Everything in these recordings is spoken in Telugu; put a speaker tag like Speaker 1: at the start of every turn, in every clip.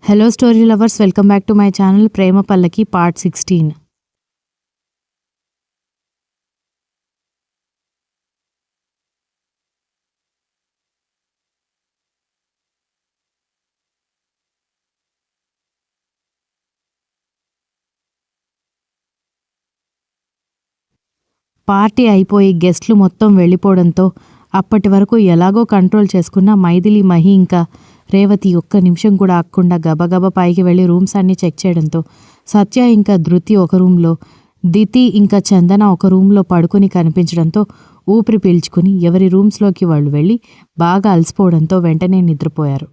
Speaker 1: Hello story lovers, welcome back to my channel Prema Pallaki part 16. Party అయిపోయి గెస్ట్లు మొత్తం వెళ్ళిపోవడంతో అప్పటి వరకు ఎలాగో కంట్రోల్ చేసుకున్న మైథిలి, మహి ఇంకా రేవతి ఒక్క నిమిషం కూడా ఆగకుండా గబగబా పైకి వెళ్ళి రూమ్స్ అన్నీ చెక్ చేయడంతో సత్య ఇంకా ధృతి ఒక రూమ్లో, దితి ఇంకా చందన ఒక రూమ్లో పడుకుని కనిపించడంతో ఊపిరి పీల్చుకుని ఎవరి రూమ్స్లోకి వాళ్ళు వెళ్ళి బాగా అలసిపోవడంతో వెంటనే నిద్రపోయారు.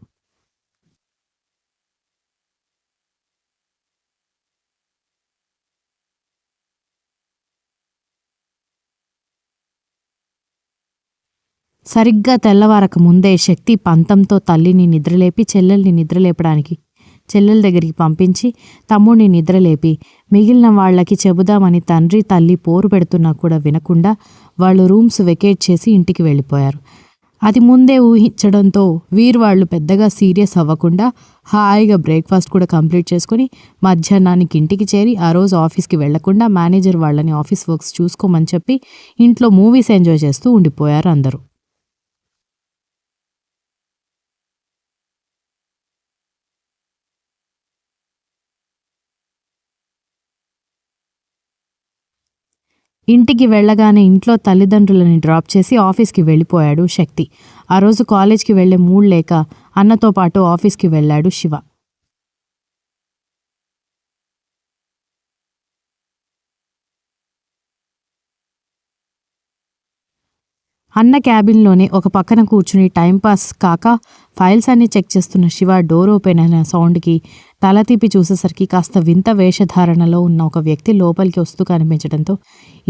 Speaker 1: సరిగ్గా తెల్లవారక ముందే శక్తి పంతంతో తల్లిని నిద్రలేపి చెల్లెల్ని నిద్రలేపడానికి చెల్లెల దగ్గరికి పంపించి తమ్ముడిని నిద్రలేపి మిగిలిన వాళ్లకి చెబుదామని తండ్రి తల్లి పోరు పెడుతున్నా కూడా వినకుండా వాళ్ళు రూమ్స్ వెకేట్ చేసి ఇంటికి వెళ్ళిపోయారు. అది ముందే ఊహించడంతో వాళ్ళు పెద్దగా సీరియస్ అవ్వకుండా హాయిగా బ్రేక్ఫాస్ట్ కూడా కంప్లీట్ చేసుకుని మధ్యాహ్నానికి ఇంటికి చేరి ఆ రోజు ఆఫీస్కి వెళ్లకుండా మేనేజర్ వాళ్ళని ఆఫీస్ వర్క్స్ చూసుకోమని చెప్పి ఇంట్లో మూవీస్ ఎంజాయ్ చేస్తూ ఉండిపోయారు అందరూ. ఇంటికి వెళ్ళగానే ఇంట్లో తల్లిదండ్రులని డ్రాప్ చేసి ఆఫీస్కి వెళ్ళిపోయాడు శక్తి. ఆ రోజు కాలేజ్కి వెళ్లే మూడ్ లేక అన్నతో పాటు ఆఫీస్కి వెళ్ళాడు శివ. అన్న క్యాబిన్లోనే ఒక పక్కన కూర్చుని టైంపాస్ కాక ఫైల్స్ అన్నీ చెక్ చేస్తున్న శివ డోర్ ఓపెన్ అయిన సౌండ్కి తల తిప్పి చూసేసరికి కాస్త వింత వేషధారణలో ఉన్న ఒక వ్యక్తి లోపలికి వస్తూ కనిపించడంతో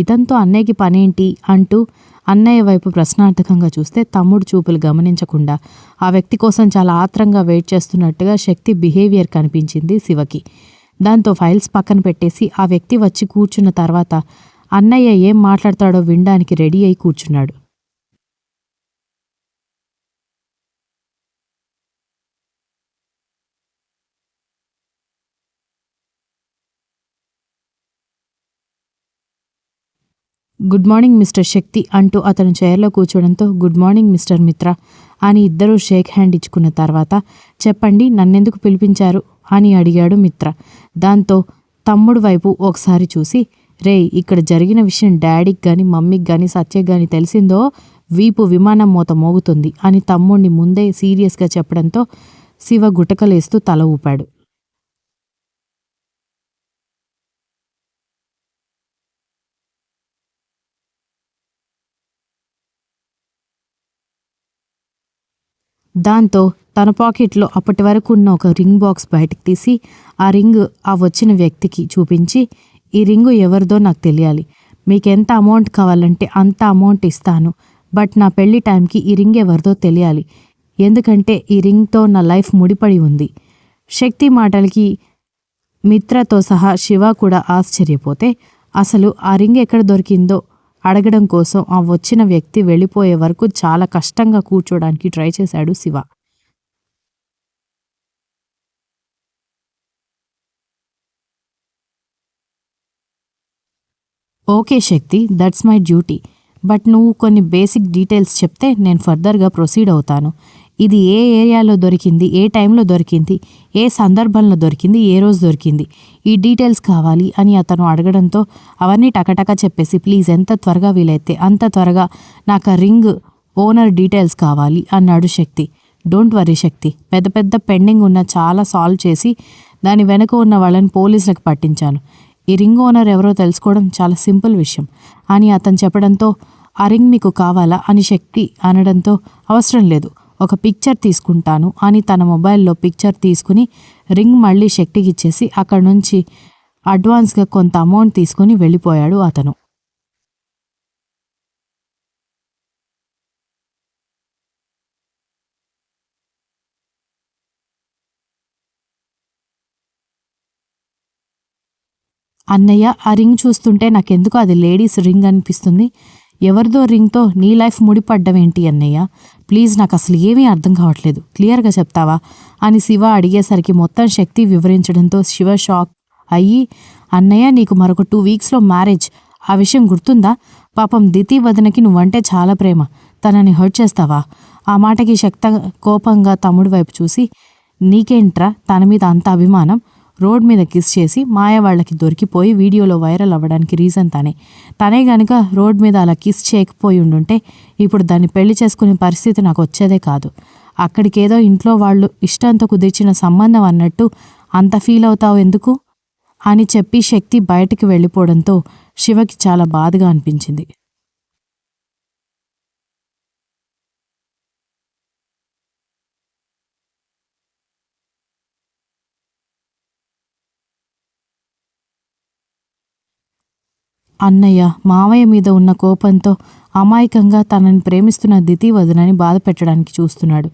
Speaker 1: ఇదంతా అన్నయ్యకి పనేంటి అంటూ అన్నయ్య వైపు ప్రశ్నార్థకంగా చూస్తే తమ్ముడు చూపులు గమనించకుండా ఆ వ్యక్తి కోసం చాలా ఆత్రంగా వెయిట్ చేస్తున్నట్టుగా శక్తి బిహేవియర్ కనిపించింది శివకి. దాంతో ఫైల్స్ పక్కన పెట్టేసి ఆ వ్యక్తి వచ్చి కూర్చున్న తర్వాత అన్నయ్య ఏం మాట్లాడతాడో వినడానికి రెడీ అయి కూర్చున్నాడు. గుడ్ మార్నింగ్ మిస్టర్ శక్తి అంటూ అతను చైర్లో కూర్చోవడంతో గుడ్ మార్నింగ్ మిస్టర్ మిత్ర అని ఇద్దరూ షేక్ హ్యాండ్ ఇచ్చుకున్న తర్వాత చెప్పండి నన్నెందుకు పిలిపించారు అని అడిగాడు మిత్ర. దాంతో తమ్ముడు వైపు ఒకసారి చూసి ఇక్కడ జరిగిన విషయం డాడీకి కానీ మమ్మీకి కానీ సత్యకి కానీ తెలిసిందో వీపు విమానం మోత మోగుతుంది అని తమ్ముడిని ముందే సీరియస్గా చెప్పడంతో శివ గుటకలేస్తూ తల ఊపాడు. దాంతో తన పాకెట్లో అప్పటి వరకు ఉన్న ఒక రింగ్ బాక్స్ బయటకు తీసి ఆ రింగ్ ఆ వచ్చిన వ్యక్తికి చూపించి ఈ రింగు ఎవరిదో నాకు తెలియాలి, మీకు ఎంత అమౌంట్ కావాలంటే అంత అమౌంట్ ఇస్తాను, బట్ నా పెళ్లి టైంకి ఈ రింగ్ ఎవరిదో తెలియాలి, ఎందుకంటే ఈ రింగ్తో నా లైఫ్ ముడిపడి ఉంది. శక్తి మాటలకి మిత్రతో సహా శివ కూడా ఆశ్చర్యపోతే అసలు ఆ రింగ్ ఎక్కడ దొరికిందో అడగడం కోసం ఆ వచ్చిన వ్యక్తి వెళ్ళిపోయే వరకు చాలా కష్టంగా కూర్చోడానికి ట్రై చేశాడు Shiva. Okay Shakti, that's my duty, but నువ్వు కొన్ని బేసిక్ డీటెయిల్స్ చెప్తే నేను ఫర్దర్గా ప్రొసీడ్ అవుతాను. ఇది ఏ ఏరియాలో దొరికింది, ఏ టైంలో దొరికింది, ఏ సందర్భంలో దొరికింది, ఏ రోజు దొరికింది, ఈ డీటెయిల్స్ కావాలి అని అతను అడగడంతో అవన్నీ టకటక చెప్పేసి ప్లీజ్ ఎంత త్వరగా వీలైతే అంత త్వరగా నాకు ఆ రింగ్ ఓనర్ డీటెయిల్స్ కావాలి అన్నాడు శక్తి. డోంట్ వరీ శక్తి, పెద్ద పెద్ద పెండింగ్ ఉన్న చాలా సాల్వ్ చేసి దాని వెనుక ఉన్న వాళ్ళని పోలీసులకు పట్టించాను. ఈ రింగ్ ఓనర్ ఎవరో తెలుసుకోవడం చాలా సింపుల్ విషయం అని అతను చెప్పడంతో ఆ రింగ్ మీకు కావాలా అని శక్తి అనడంతో అవసరం లేదు, ఒక పిక్చర్ తీసుకుంటాను అని తన మొబైల్లో పిక్చర్ తీసుకుని రింగ్ మళ్ళీ శక్తికి ఇచ్చేసి అక్కడి నుంచి అడ్వాన్స్గా కొంత అమౌంట్ తీసుకుని వెళ్ళిపోయాడు అతను. అన్నయ్య, ఆ రింగ్ చూస్తుంటే నాకెందుకు అది లేడీస్ రింగ్ అనిపిస్తుంది, ఎవరిదో రింగ్తో నీ లైఫ్ ముడిపడ్డం ఏంటి అన్నయ్య, ప్లీజ్ నాకు అసలు ఏమీ అర్థం కావట్లేదు, క్లియర్గా చెప్తావా అని శివ అడిగేసరికి మొత్తం శక్తి వివరించడంతో శివ షాక్ అయ్యి, అన్నయ్య నీకు మరొక 2 వీక్స్లో మ్యారేజ్, ఆ విషయం గుర్తుందా? పాపం దితి వదనకి నువ్వంటే చాలా ప్రేమ, తనని హర్ట్ చేస్తావా? ఆ మాటకి శక్త కోపంగా తమ్ముడి వైపు చూసి, నీకేంట్రా తన మీద అంత అభిమానం? రోడ్ మీద కిస్ చేసి మాయ వాళ్ళకి దొరికిపోయి వీడియోలో వైరల్ అవ్వడానికి రీజన్ తనే గనుక రోడ్ మీద అలా కిస్ చేయకపోయి ఉండుంటే ఇప్పుడు దాన్ని పెళ్లి చేసుకునే పరిస్థితి నాకు వచ్చేదే కాదు. అక్కడికేదో ఇంట్లో వాళ్ళు ఇష్టంతో కుదిర్చిన సంబంధం అన్నట్టు అంత ఫీల్ అవుతావు ఎందుకు అని చెప్పి శక్తి బయటికి వెళ్ళిపోవడంతో శివకి చాలా బాధగా అనిపించింది. అన్నయ్య మావయ్య మీద ఉన్న కోపంతో అమాయకంగా తనని ప్రేమిస్తున్న దితి వదనని బాధ పెట్టడానికి చూస్తున్నాడు.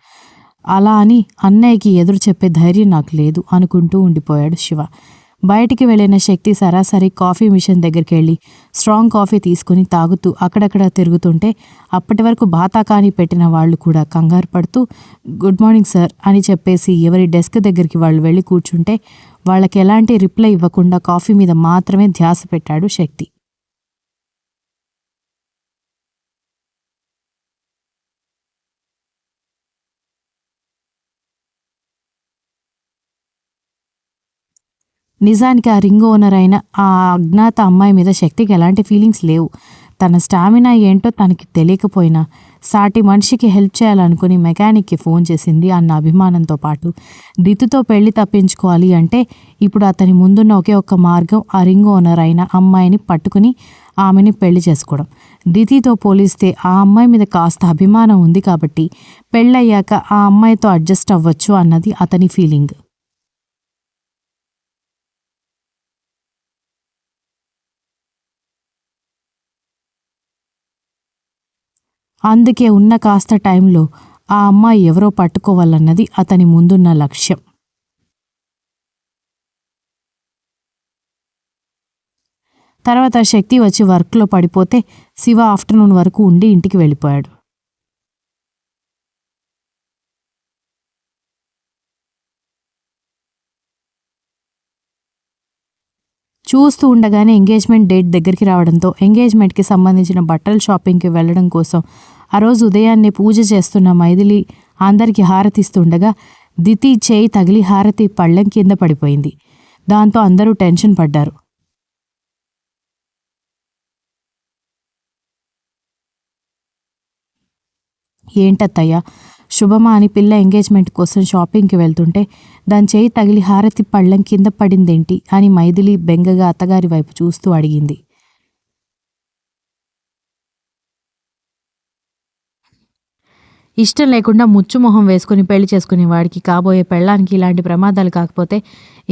Speaker 1: అలా అని అన్నయ్యకి ఎదురు చెప్పే ధైర్యం నాకు లేదు అనుకుంటూ ఉండిపోయాడు శివ. బయటికి వెళ్ళిన శక్తి సరాసరి కాఫీ మిషన్ దగ్గరికి వెళ్ళి స్ట్రాంగ్ కాఫీ తీసుకుని తాగుతూ అక్కడక్కడ తిరుగుతుంటే అప్పటి వరకు బాతాకాని పెట్టిన వాళ్ళు కూడా కంగారు పడుతూ గుడ్ మార్నింగ్ సార్ అని చెప్పేసి ఎవరి డెస్క్ దగ్గరికి వాళ్ళు వెళ్ళి కూర్చుంటే వాళ్ళకి ఎలాంటి రిప్లై ఇవ్వకుండా కాఫీ మీద మాత్రమే ధ్యాస పెట్టాడు శక్తి. నిజానికి ఆ రింగ్ ఓనర్ అయిన ఆ అజ్ఞాత అమ్మాయి మీద శక్తికి ఎలాంటి ఫీలింగ్స్ లేవు. తన స్టామినా ఏంటో తనకి తెలియకపోయినా సాటి మనిషికి హెల్ప్ చేయాలనుకుని మెకానిక్కి ఫోన్ చేసింది అన్న అభిమానంతో పాటు దితుతో పెళ్లి తప్పించుకోవాలి అంటే ఇప్పుడు అతని ముందున్న ఒకే ఒక్క మార్గం ఆ రింగ్ ఓనర్ అయిన అమ్మాయిని పట్టుకుని ఆమెని పెళ్లి చేసుకోవడం. దితితో పోలిస్తే ఆ అమ్మాయి మీద కాస్త అభిమానం ఉంది కాబట్టి పెళ్ళయ్యాక ఆ అమ్మాయితో అడ్జస్ట్ అవ్వచ్చు అన్నది అతని ఫీలింగ్. అందుకే ఉన్న కాస్త టైంలో ఆ అమ్మాయి ఎవరో పట్టుకోవాలన్నది అతని ముందున్న లక్ష్యం. తర్వాత శక్తి వచ్చి వర్క్లో పడిపోతే శివ ఆఫ్టర్నూన్ వరకు ఉండి ఇంటికి వెళ్ళిపోయాడు. చూస్తూ ఉండగానే ఎంగేజ్మెంట్ డేట్ దగ్గరికి రావడంతో ఎంగేజ్మెంట్కి సంబంధించిన బట్టల షాపింగ్కి వెళ్ళడం కోసం ఆ రోజు ఉదయాన్నే పూజ చేస్తున్న మైథిలి అందరికీ హారతిస్తుండగా దితి చేయి తగిలి హారతి పళ్ళెం కింద పడిపోయింది. దాంతో అందరూ టెన్షన్ పడ్డారు. ఏంటత్తయ్య, శుభమా అని పిల్ల ఎంగేజ్మెంట్ కోసం షాపింగ్కి వెళ్తుంటే దాని చేయి తగిలి హారతి పళ్ళెం కింద పడిందేంటి అని మైథిలి బెంగగా అత్తగారి వైపు చూస్తూ అడిగింది. ఇష్టం లేకుండా ముచ్చుమొహం వేసుకుని పెళ్లి చేసుకునే వాడికి కాబోయే పెళ్ళానికి ఇలాంటి ప్రమాదాలు కాకపోతే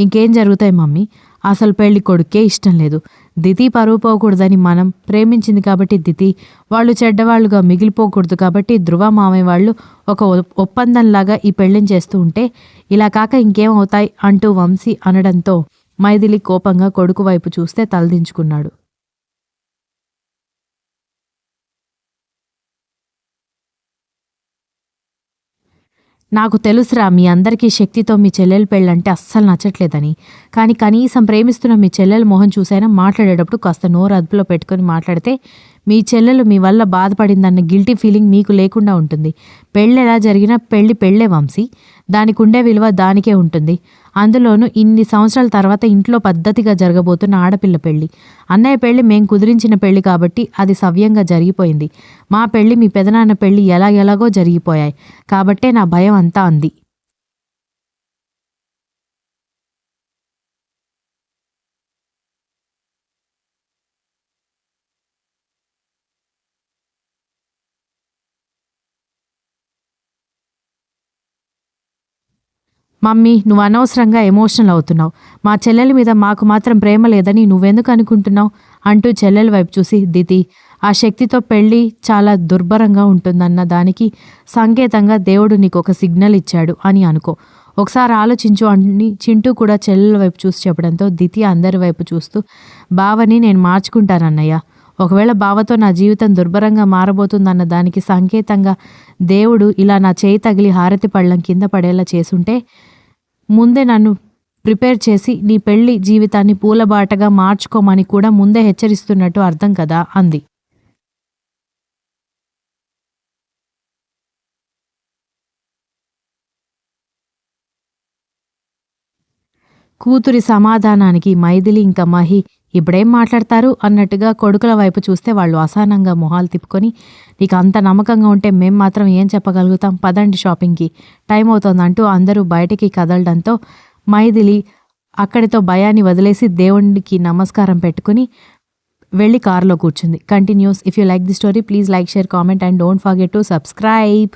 Speaker 1: ఇంకేం జరుగుతాయి మమ్మీ? అసలు పెళ్లి కొడుకే ఇష్టం లేదు. దితి పరువు పోకూడదని మనం ప్రేమించింది కాబట్టి దితి వాళ్ళు చెడ్డవాళ్ళుగా మిగిలిపోకూడదు కాబట్టి ధృవ మామయ్య వాళ్ళు ఒక ఒప్పందంలాగా ఈ పెళ్లిని చేస్తూ ఉంటే ఇలా కాక ఇంకేం అవుతాయి అంటూ వంశీ అనడంతో మైథిలి కోపంగా కొడుకు వైపు చూస్తే తలదించుకున్నాడు. నాకు తెలుసురా మీ అందరికీ శక్తితో మీ చెల్లెలు పెళ్ళంటే అస్సలు నచ్చట్లేదని. కానీ కనీసం ప్రేమిస్తున్న మీ చెల్లెల మొహం చూసైనా మాట్లాడేటప్పుడు కాస్త నోరు అదుపులో పెట్టుకొని మాట్లాడితే మీ చెల్లెలు మీ వల్ల బాధపడిందన్న గిల్టీ ఫీలింగ్ మీకు లేకుండా ఉంటుంది. పెళ్ళి ఎలా జరిగినా పెళ్ళే వంశీ. దానికి ఉండే విలువ దానికే ఉంటుంది. అందులోనూ ఇన్ని సంవత్సరాల తర్వాత ఇంట్లో పద్ధతిగా జరగబోతున్న ఆడపిల్ల పెళ్ళి. అన్నయ్య పెళ్ళి మేం కుదిరించిన పెళ్ళి కాబట్టి అది సవ్యంగా జరిగిపోయింది. మా పెళ్ళి మీ పెదనాన్న పెళ్ళి ఎలాగో జరిగిపోయాయి కాబట్టే నా భయం అంతా అంది. మమ్మీ నువ్వు అనవసరంగా ఎమోషనల్ అవుతున్నావు. మా చెల్లెల మీద మాకు మాత్రం ప్రేమ లేదని నువ్వెందుకు అనుకుంటున్నావు అంటూ చెల్లెల వైపు చూసి దితి ఆ శక్తితో పెళ్ళి చాలా దుర్భరంగా ఉంటుందన్న దానికి సంకేతంగా దేవుడు నీకు ఒక సిగ్నల్ ఇచ్చాడు అని అనుకో. ఒకసారి ఆలోచించు అని చింటూ కూడా చెల్లెల వైపు చూసి చెప్పడంతో దితి అందరి వైపు చూస్తూ బావని నేను మార్చుకుంటానన్నయ్య. ఒకవేళ బావతో నా జీవితం దుర్భరంగా మారబోతుందన్న దానికి సంకేతంగా దేవుడు ఇలా నా చేయి తగిలి హారతి పళ్ళం కింద పడేలా చేసుంటే ముందే నన్ను ప్రిపేర్ చేసి నీ పెళ్లి జీవితాన్ని పూలబాటగా మార్చుకోమని కూడా ముందే హెచ్చరిస్తున్నట్టు అర్థం కదా అంది. కూతురి సమాధానానికి మైథిలి ఇంకా మహి ఇప్పుడేం మాట్లాడతారు అన్నట్టుగా కొడుకుల వైపు చూస్తే వాళ్ళు అసహనంగా మొహాలు తిప్పుకొని, నీకు అంత నమ్మకంగా ఉంటే మేం మాత్రం ఏం చెప్పగలుగుతాం, పదండి షాపింగ్కి, టైం అవుతోందంటూ అందరూ బయటికి కదలడంతో మైథిలి అక్కడితో భయాన్ని వదిలేసి దేవుడికి నమస్కారం పెట్టుకుని వెళ్ళి కారులో కూర్చుంది. Continuous. If you like the story please like, share, comment and don't forget to subscribe.